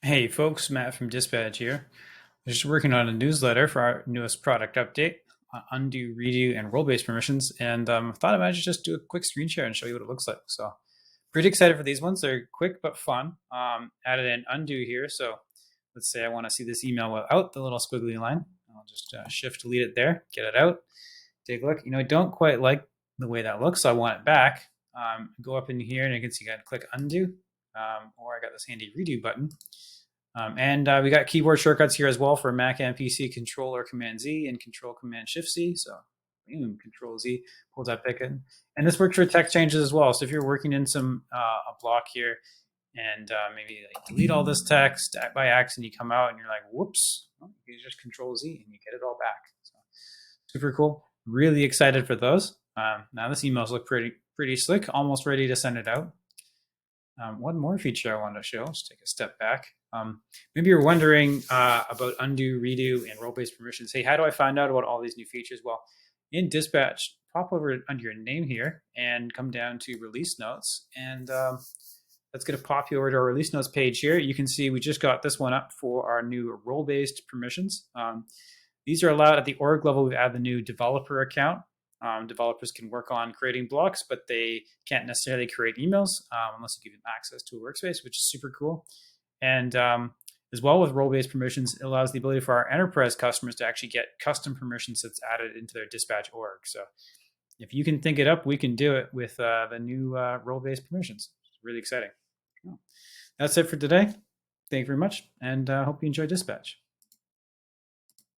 Hey folks, Matt from Dyspatch here. I'm just working on a newsletter for our newest product update, undo, redo, and role-based permissions, and thought I might just do a quick screen share and show you what it looks like. So pretty excited for these ones. They're quick but fun. Added an undo here, so let's say I want to see this email without the little squiggly line. I'll just shift delete it there, get it out, take a look. I don't quite like the way that looks, so I want it back. Go up in here and you can see I can click undo, or I got this handy redo button. And we got keyboard shortcuts here as well for Mac and PC, Control or Command Z and Control Command Shift Z. So boom, Control Z pulls that pick in. And this works for text changes as well. So if you're working in some a block here and maybe like delete all this text by accident, you come out and you're like, whoops, well, you just Control Z and you get it all back. So super cool. Really excited for those. Now this emails look pretty slick, almost ready to send it out. One more feature I wanted to show. Let's take a step back. Maybe you're wondering about undo, redo, and role-based permissions. Hey, how do I find out about all these new features? Well, in Dyspatch, pop over under your name here and come down to release notes. And that's going to pop you over to our release notes page here. You can see we just got this one up for our new role-based permissions. These are allowed at the org level. We've added the new developer account. Developers can work on creating blocks, but they can't necessarily create emails unless you give them access to a workspace, which is super cool. And as well with role-based permissions, it allows the ability for our enterprise customers to actually get custom permissions that's added into their Dyspatch org. So if you can think it up, we can do it with the new role-based permissions. It's really exciting. That's it for today. Thank you very much, and hope you enjoy Dyspatch.